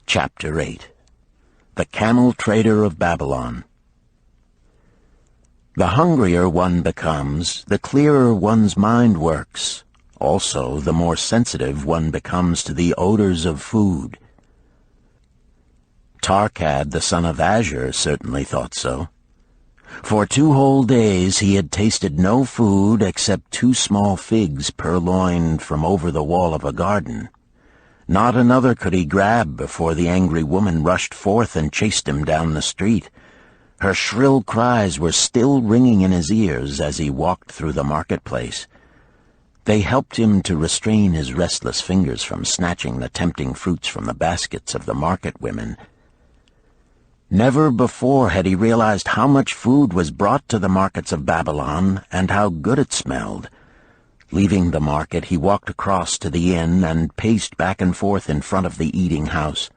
Chapter 8 The Camel Trader of Babylon. The hungrier one becomes, the clearer one's mind works. Also, the more sensitive one becomes to the odors of food. Tarkad, the son of Azure, certainly thought so. For 2 whole days he had tasted no food except 2 small figs purloined from over the wall of a garden. Not another could he grab before the angry woman rushed forth and chased him down the street. Her shrill cries were still ringing in his ears as he walked through the marketplace. They helped him to restrain his restless fingers from snatching the tempting fruits from the baskets of the market women. Never before had he realized how much food was brought to the markets of Babylon and how good it smelled. Leaving the market, he walked across to the inn and paced back and forth in front of the eating house.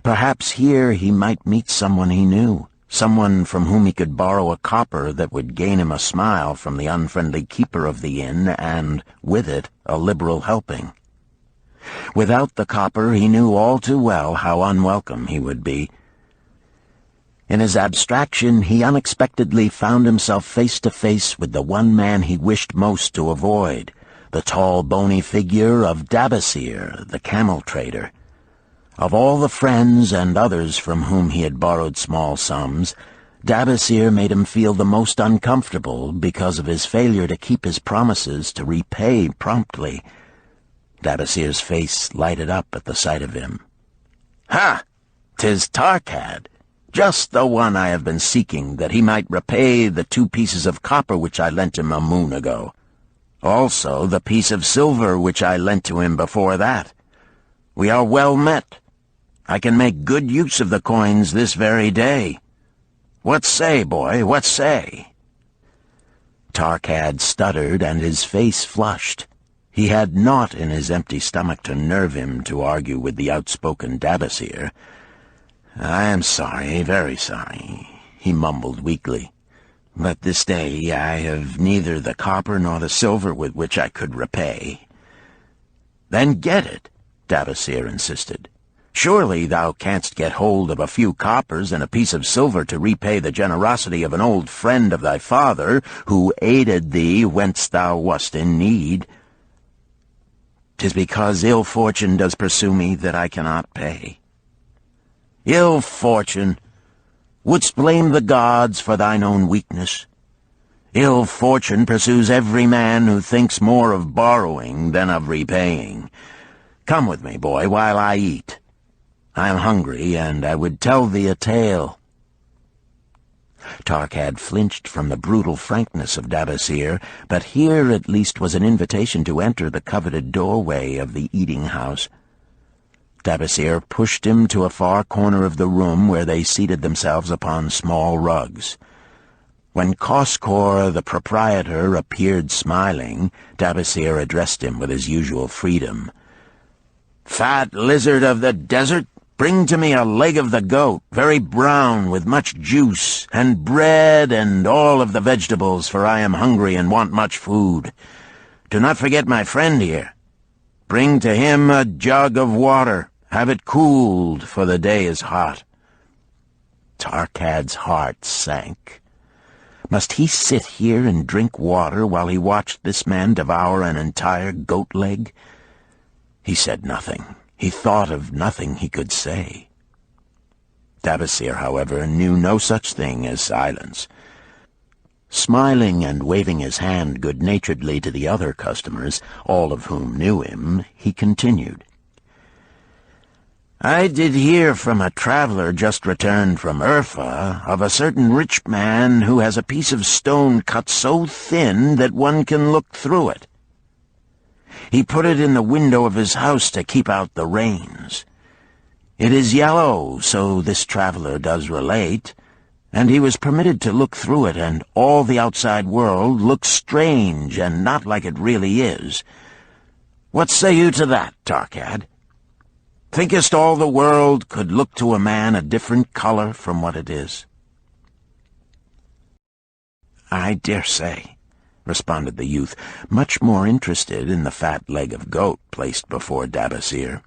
Perhaps here he might meet someone he knew, someone from whom he could borrow a copper that would gain him a smile from the unfriendly keeper of the inn and, with it, a liberal helping. Without the copper, he knew all too well how unwelcome he would be. In his abstraction, he unexpectedly found himself face to face with the one man he wished most to avoid, the tall, bony figure of Dabasir, the camel trader. Of all the friends and others from whom he had borrowed small sums, Dabasir made him feel the most uncomfortable because of his failure to keep his promises to repay promptly. Dabasir's face lighted up at the sight of him. "Ha! 'Tis Tarkad! Just the one I have been seeking, that he might repay the 2 pieces of copper which I lent him a moon ago. Also the piece of silver which I lent to him before that. We are well met. I can make good use of the coins this very day. What say, boy, what say?" Tarkad stuttered, and his face flushed. He had naught in his empty stomach to nerve him to argue with the outspoken Dabasir. "I am sorry, very sorry," he mumbled weakly. "But this day I have neither the copper nor the silver with which I could repay." "Then get it," Dabasir insisted. "Surely thou canst get hold of a few coppers and a piece of silver to repay the generosity of an old friend of thy father, who aided thee whence thou wast in need." "'Tis because ill fortune does pursue me that I cannot pay." "Ill fortune! Wouldst blame the gods for thine own weakness? Ill fortune pursues every man who thinks more of borrowing than of repaying. Come with me, boy, while I eat. I am hungry, and I would tell thee a tale." Tarkad flinched from the brutal frankness of Dabasir, but here at least was an invitation to enter the coveted doorway of the eating house. Dabasir pushed him to a far corner of the room where they seated themselves upon small rugs. When Koskor, the proprietor, appeared smiling, Dabasir addressed him with his usual freedom. "Fat lizard of the desert, bring to me a leg of the goat, very brown with much juice, and bread and all of the vegetables, for I am hungry and want much food. Do not forget my friend here. Bring to him a jug of water. Have it cooled, for the day is hot." Tarkad's heart sank. Must he sit here and drink water while he watched this man devour an entire goat leg? He said nothing. He thought of nothing he could say. Dabasir, however, knew no such thing as silence. Smiling and waving his hand good-naturedly to the other customers, all of whom knew him, he continued. "I did hear from a traveler just returned from Urfa of a certain rich man who has a piece of stone cut so thin that one can look through it. He put it in the window of his house to keep out the rains. It is yellow, so this traveler does relate, and he was permitted to look through it, and all the outside world looks strange and not like it really is. What say you to that, Tarkad? Thinkest all the world could look to a man a different color from what it is?" "I dare say," responded the youth, much more interested in the fat leg of goat placed before Dabasir.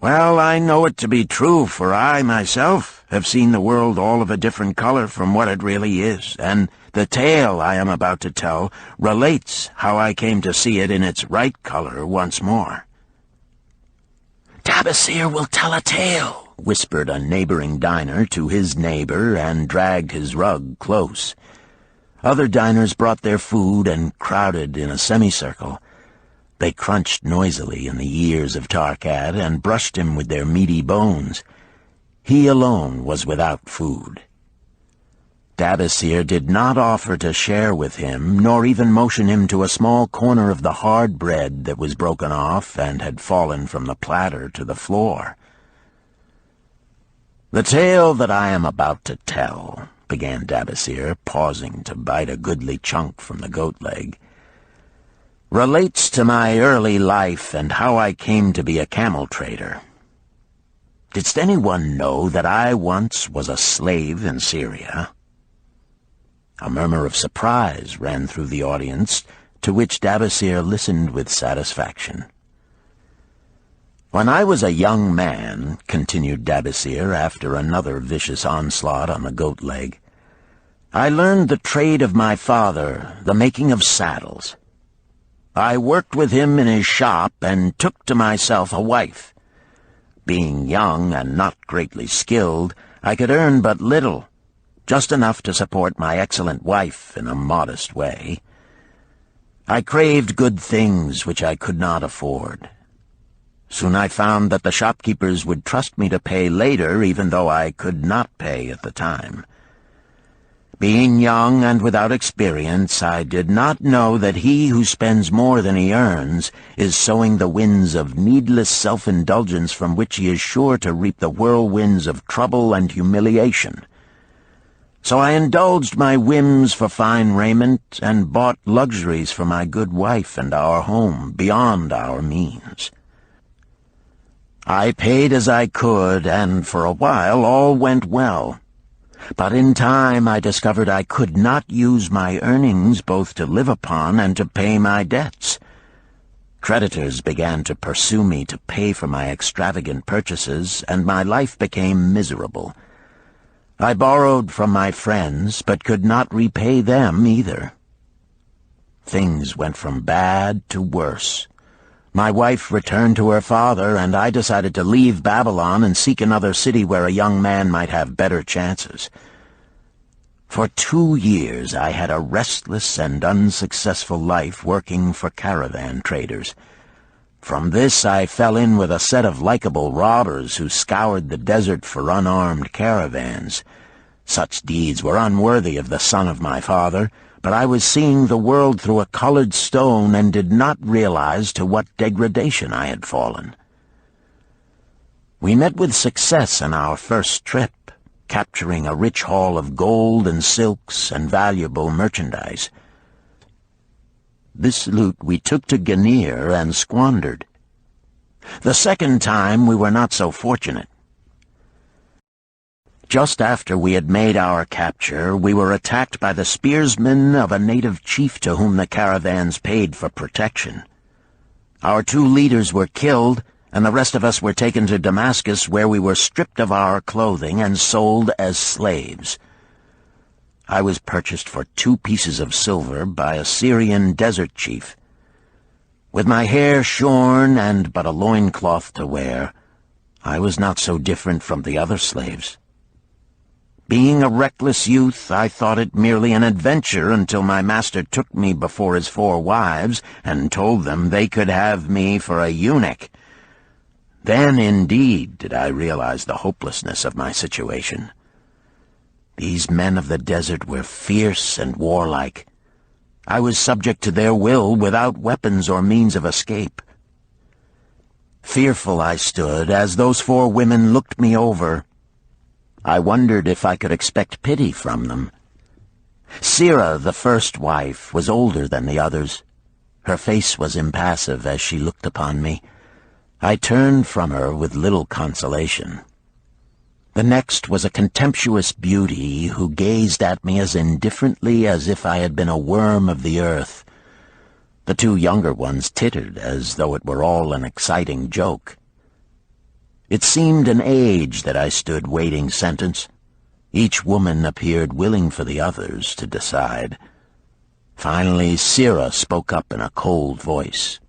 Well, I know it to be true, for I, myself, have seen the world all of a different color from what it really is, and the tale I am about to tell relates how I came to see it in its right color once more. "Tabasir will tell a tale," whispered a neighboring diner to his neighbor and dragged his rug close. Other diners brought their food and crowded in a semicircle. They crunched noisily in the ears of Tarkat and brushed him with their meaty bones. He alone was without food. Tabasir did not offer to share with him, nor even motion him to a small corner of the hard bread that was broken off and had fallen from the platter to the floor. "The tale that I am about to tell," began Tabasir, pausing to bite a goodly chunk from the goat leg, "relates to my early life and how I came to be a camel trader. Didst anyone know that I once was a slave in Syria?" A murmur of surprise ran through the audience, to which Tabasir listened with satisfaction. "When I was a young man," continued Tabasir after another vicious onslaught on the goat leg, "I learned the trade of my father, the making of saddles. I worked with him in his shop and took to myself a wife. Being young and not greatly skilled, I could earn but little, just enough to support my excellent wife in a modest way. I craved good things which I could not afford. Soon I found that the shopkeepers would trust me to pay later, even though I could not pay at the time. Being young and without experience, I did not know that he who spends more than he earns is sowing the winds of needless self-indulgence from which he is sure to reap the whirlwinds of trouble and humiliation. So I indulged my whims for fine raiment and bought luxuries for my good wife and our home beyond our means. I paid as I could, and for a while all went well. But in time I discovered I could not use my earnings both to live upon and to pay my debts. Creditors began to pursue me to pay for my extravagant purchases, and my life became miserable. I borrowed from my friends, but could not repay them either. Things went from bad to worse. My wife returned to her father, and I decided to leave Babylon and seek another city where a young man might have better chances. For 2 years I had a restless and unsuccessful life working for caravan traders. From this I fell in with a set of likable robbers who scoured the desert for unarmed caravans. Such deeds were unworthy of the son of my father, but I was seeing the world through a colored stone and did not realize to what degradation I had fallen. We met with success on our first trip, capturing a rich haul of gold and silks and valuable merchandise. This loot we took to Ganir and squandered. The second time we were not so fortunate. Just after we had made our capture, we were attacked by the spearsmen of a native chief to whom the caravans paid for protection. Our 2 leaders were killed, and the rest of us were taken to Damascus, where we were stripped of our clothing and sold as slaves. I was purchased for 2 pieces of silver by a Syrian desert chief. With my hair shorn and but a loincloth to wear, I was not so different from the other slaves. Being a reckless youth, I thought it merely an adventure until my master took me before his 4 wives and told them they could have me for a eunuch. Then, indeed, did I realize the hopelessness of my situation. These men of the desert were fierce and warlike. I was subject to their will without weapons or means of escape. Fearful I stood as those 4 women looked me over. I wondered if I could expect pity from them. Sira, the first wife, was older than the others. Her face was impassive as she looked upon me. I turned from her with little consolation. The next was a contemptuous beauty who gazed at me as indifferently as if I had been a worm of the earth. The 2 younger ones tittered as though it were all an exciting joke. It seemed an age that I stood waiting sentence. Each woman appeared willing for the others to decide. Finally, Sira spoke up in a cold voice.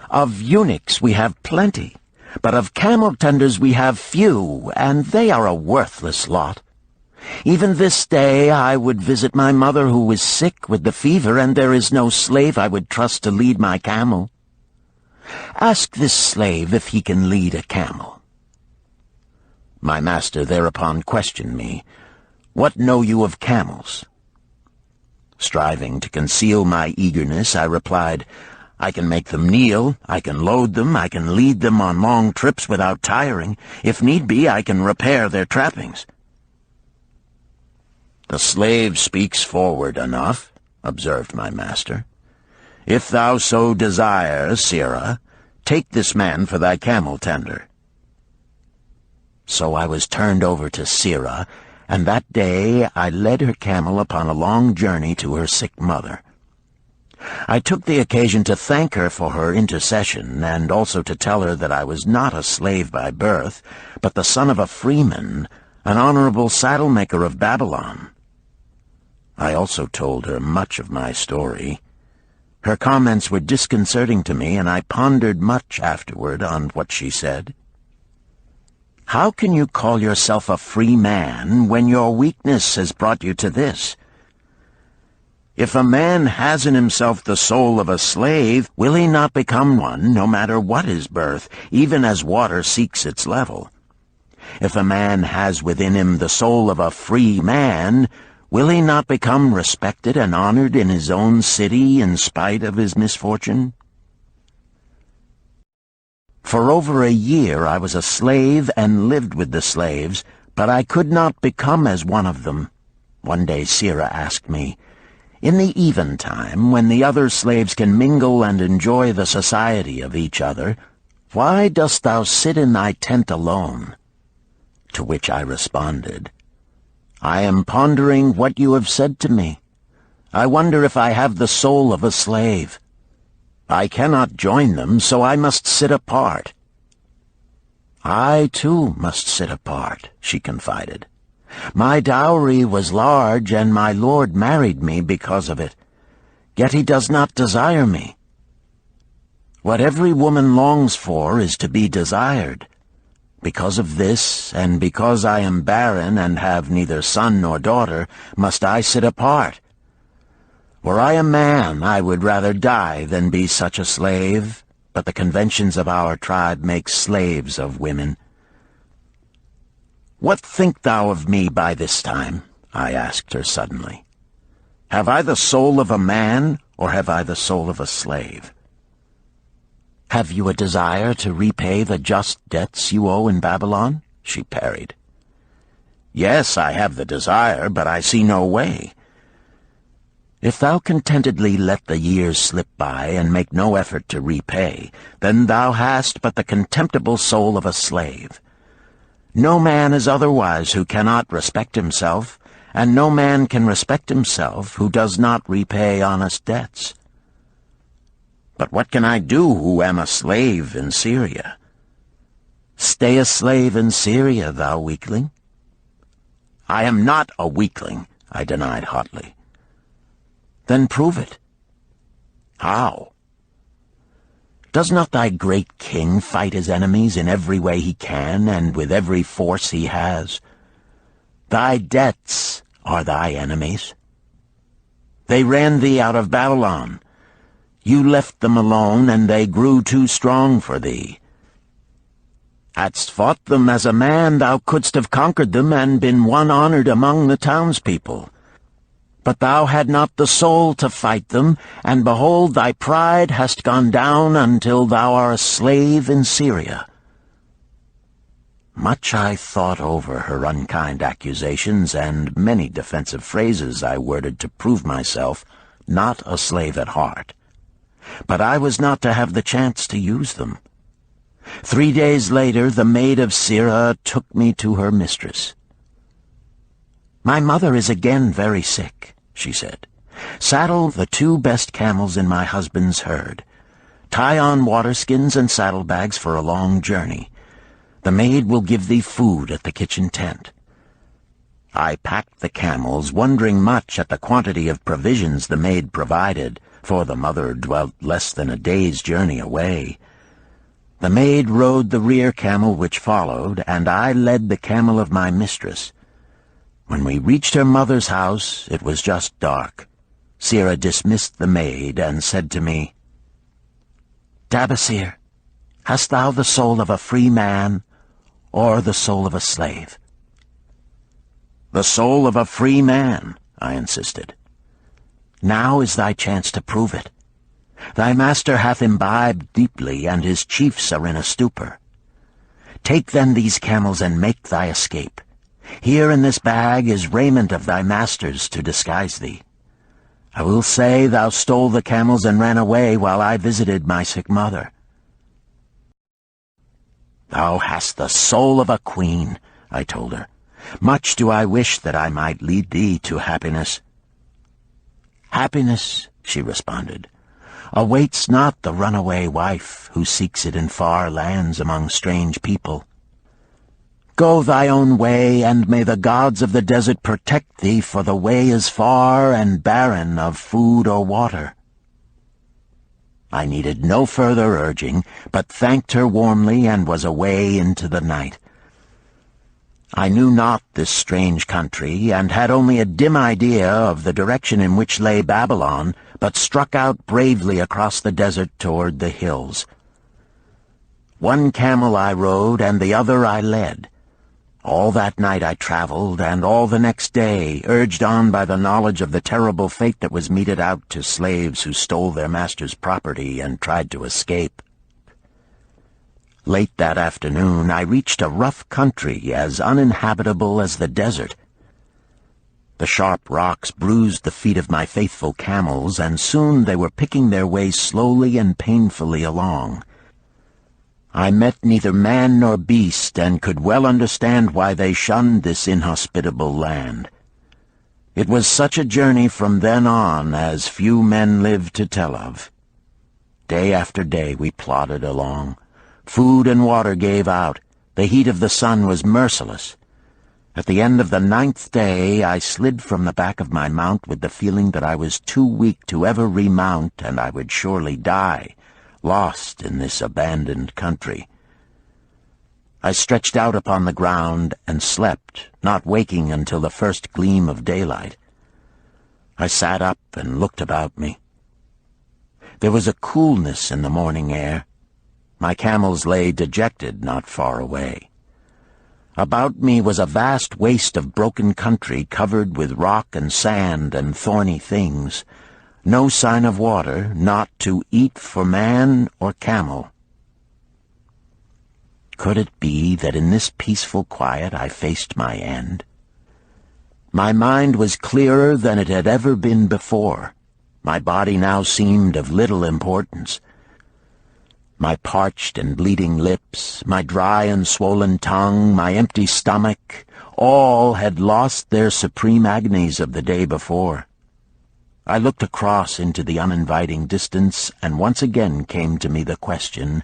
"Of eunuchs we have plenty, but of camel tenders we have few, and they are a worthless lot. Even this day I would visit my mother who is sick with the fever, and there is no slave I would trust to lead my camel. Ask this slave if he can lead a camel." My master thereupon questioned me, "What know you of camels?" Striving to conceal my eagerness, I replied, "I can make them kneel, I can load them, I can lead them on long trips without tiring. If need be, I can repair their trappings." "The slave speaks forward enough," observed my master. "If thou so desire, Sira, take this man for thy camel tender." So I was turned over to Sira, and that day I led her camel upon a long journey to her sick mother. I took the occasion to thank her for her intercession, and also to tell her that I was not a slave by birth, but the son of a freeman, an honorable saddle-maker of Babylon. I also told her much of my story. Her comments were disconcerting to me, and I pondered much afterward on what she said. "How can you call yourself a free man when your weakness has brought you to this? If a man has in himself the soul of a slave, will he not become one, no matter what his birth, even as water seeks its level? If a man has within him the soul of a free man, will he not become respected and honored in his own city in spite of his misfortune?" For over a year I was a slave and lived with the slaves, but I could not become as one of them. One day Sira asked me, "In the eventime, when the other slaves can mingle and enjoy the society of each other, why dost thou sit in thy tent alone?" To which I responded, "I am pondering what you have said to me. I wonder if I have the soul of a slave. I cannot join them, so I must sit apart." "I, too, must sit apart," she confided. "My dowry was large, and my lord married me because of it. Yet he does not desire me. What every woman longs for is to be desired. Because of this, and because I am barren and have neither son nor daughter, must I sit apart. Were I a man, I would rather die than be such a slave, but the conventions of our tribe make slaves of women." "What think thou of me by this time?" I asked her suddenly. "Have I the soul of a man, or have I the soul of a slave?" "Have you a desire to repay the just debts you owe in Babylon?" she parried. "Yes, I have the desire, but I see no way." "If thou contentedly let the years slip by and make no effort to repay, then thou hast but the contemptible soul of a slave. No man is otherwise who cannot respect himself, and no man can respect himself who does not repay honest debts." "But what can I do who am a slave in Syria?" "Stay a slave in Syria, thou weakling." "I am not a weakling," I denied hotly. "Then prove it." "How?" "Does not thy great king fight his enemies in every way he can and with every force he has? Thy debts are thy enemies. They ran thee out of Babylon. You left them alone, and they grew too strong for thee. Hadst fought them as a man, thou couldst have conquered them and been one honored among the townspeople. But thou had not the soul to fight them, and behold, thy pride hast gone down until thou art a slave in Syria." Much I thought over her unkind accusations, and many defensive phrases I worded to prove myself not a slave at heart. But I was not to have the chance to use them. 3 days later, the maid of Sira took me to her mistress. "My mother is again very sick," she said. "Saddle the 2 best camels in my husband's herd. Tie on waterskins and saddlebags for a long journey. The maid will give thee food at the kitchen tent." I packed the camels, wondering much at the quantity of provisions the maid provided, for the mother dwelt less than a day's journey away. The maid rode the rear camel which followed, and I led the camel of my mistress. When we reached her mother's house, it was just dark. Sira dismissed the maid and said to me, "Dabasir, hast thou the soul of a free man, or the soul of a slave?" "The soul of a free man," I insisted. "Now is thy chance to prove it. Thy master hath imbibed deeply, and his chiefs are in a stupor. Take then these camels and make thy escape. Here in this bag is raiment of thy master's to disguise thee. I will say thou stole the camels and ran away while I visited my sick mother." "Thou hast the soul of a queen," I told her. "Much do I wish that I might lead thee to happiness." "Happiness," she responded, "awaits not the runaway wife who seeks it in far lands among strange people. Go thy own way, and may the gods of the desert protect thee, for the way is far and barren of food or water." I needed no further urging, but thanked her warmly and was away into the night. I knew not this strange country, and had only a dim idea of the direction in which lay Babylon, but struck out bravely across the desert toward the hills. One camel I rode, and the other I led. All that night I traveled, and all the next day, urged on by the knowledge of the terrible fate that was meted out to slaves who stole their master's property and tried to escape. Late that afternoon I reached a rough country as uninhabitable as the desert. The sharp rocks bruised the feet of my faithful camels, and soon they were picking their way slowly and painfully along. I met neither man nor beast, and could well understand why they shunned this inhospitable land. It was such a journey from then on as few men live to tell of. Day after day we plodded along. Food and water gave out. The heat of the sun was merciless. At the end of the 9th day, I slid from the back of my mount with the feeling that I was too weak to ever remount, and I would surely die, lost in this abandoned country. I stretched out upon the ground and slept, not waking until the first gleam of daylight. I sat up and looked about me. There was a coolness in the morning air. My camels lay dejected not far away. About me was a vast waste of broken country covered with rock and sand and thorny things. No sign of water, not to eat for man or camel. Could it be that in this peaceful quiet I faced my end? My mind was clearer than it had ever been before. My body now seemed of little importance. My parched and bleeding lips, my dry and swollen tongue, my empty stomach, all had lost their supreme agonies of the day before. I looked across into the uninviting distance, and once again came to me the question,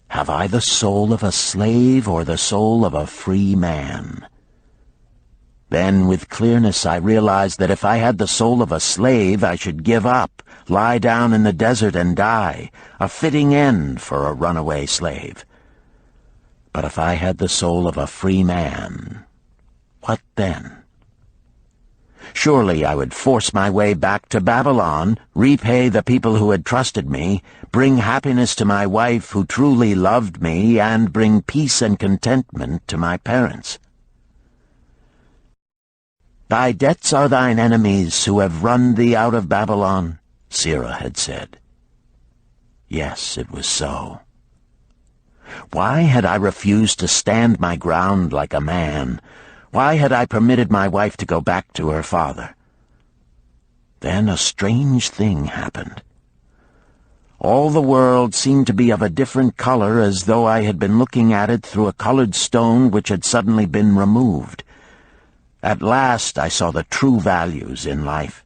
have I the soul of a slave or the soul of a free man? Then, with clearness, I realized that if I had the soul of a slave, I should give up, lie down in the desert and die, a fitting end for a runaway slave. But if I had the soul of a free man, what then? Surely I would force my way back to Babylon, repay the people who had trusted me, bring happiness to my wife who truly loved me, and bring peace and contentment to my parents. "Thy debts are thine enemies who have run thee out of Babylon," Sira had said. Yes, it was so. Why had I refused to stand my ground like a man? Why had I permitted my wife to go back to her father? Then a strange thing happened. All the world seemed to be of a different color, as though I had been looking at it through a colored stone which had suddenly been removed. At last I saw the true values in life.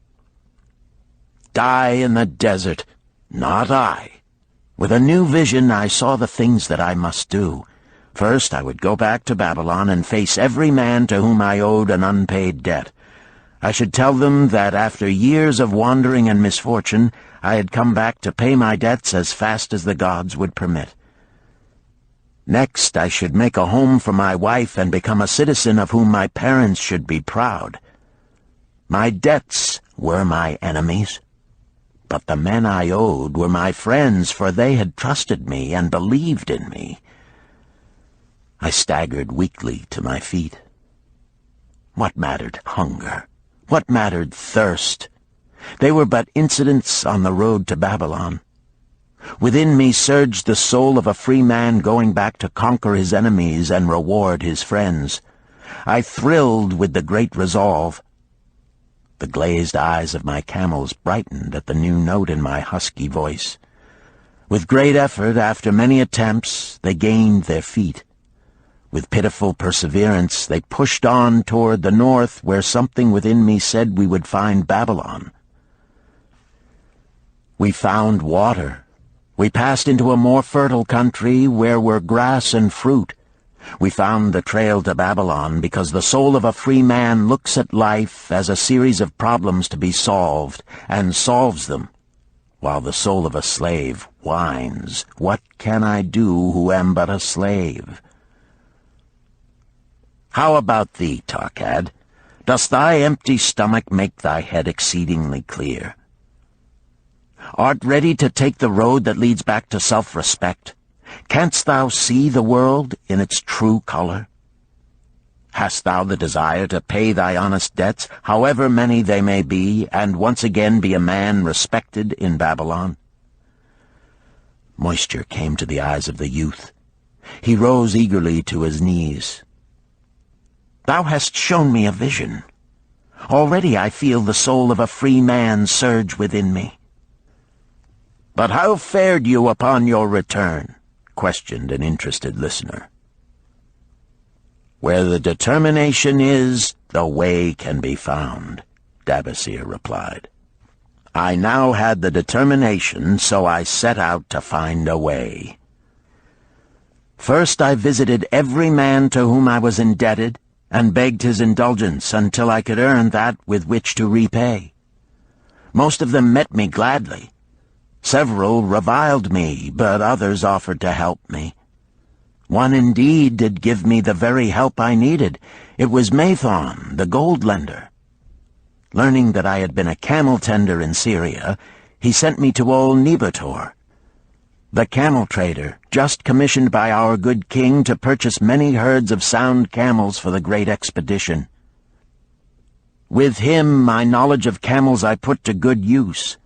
Die in the desert, not I. With a new vision I saw the things that I must do. First, I would go back to Babylon and face every man to whom I owed an unpaid debt. I should tell them that after years of wandering and misfortune, I had come back to pay my debts as fast as the gods would permit. Next, I should make a home for my wife and become a citizen of whom my parents should be proud. My debts were my enemies, but the men I owed were my friends, for they had trusted me and believed in me. I staggered weakly to my feet. What mattered hunger? What mattered thirst? They were but incidents on the road to Babylon. Within me surged the soul of a free man going back to conquer his enemies and reward his friends. I thrilled with the great resolve. The glazed eyes of my camels brightened at the new note in my husky voice. With great effort, after many attempts, they gained their feet. With pitiful perseverance, they pushed on toward the north, where something within me said we would find Babylon. We found water. We passed into a more fertile country where were grass and fruit. We found the trail to Babylon because the soul of a free man looks at life as a series of problems to be solved, and solves them, while the soul of a slave whines, "What can I do who am but a slave?" How about thee, Tarkad? Does thy empty stomach make thy head exceedingly clear? Art ready to take the road that leads back to self-respect? Canst thou see the world in its true color? Hast thou the desire to pay thy honest debts, however many they may be, and once again be a man respected in Babylon? Moisture came to the eyes of the youth. He rose eagerly to his knees. Thou hast shown me a vision. Already I feel the soul of a free man surge within me. But how fared you upon your return? Questioned an interested listener. Where the determination is, the way can be found, Dabasir replied. I now had the determination, so I set out to find a way. First I visited every man to whom I was indebted, and begged his indulgence until I could earn that with which to repay. Most of them met me gladly. Several reviled me, but others offered to help me. One indeed did give me the very help I needed. It was Mathon, the gold lender. Learning that I had been a camel tender in Syria, he sent me to old Nebator, the camel trader, just commissioned by our good king to purchase many herds of sound camels for the great expedition. With him, my knowledge of camels I put to good use.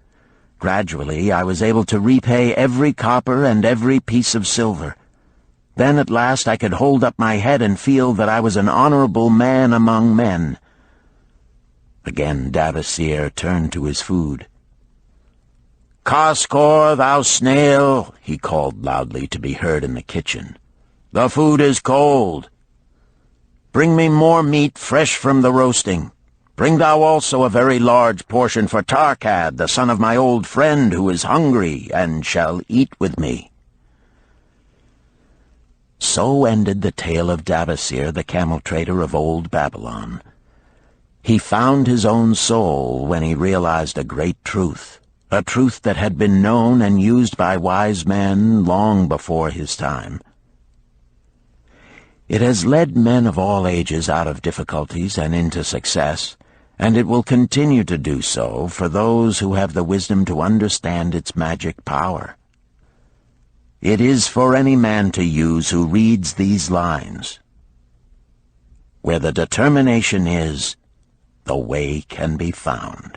Gradually, I was able to repay every copper and every piece of silver. Then at last I could hold up my head and feel that I was an honorable man among men. Again Dabasir turned to his food. "Kaskor, thou snail," he called loudly to be heard in the kitchen. "The food is cold. Bring me more meat fresh from the roasting. Bring thou also a very large portion for Tarkad, the son of my old friend, who is hungry and shall eat with me." So ended the tale of Dabasir, the camel trader of old Babylon. He found his own soul when he realized a great truth, a truth that had been known and used by wise men long before his time. It has led men of all ages out of difficulties and into success, and it will continue to do so for those who have the wisdom to understand its magic power. It is for any man to use who reads these lines. Where the determination is, the way can be found.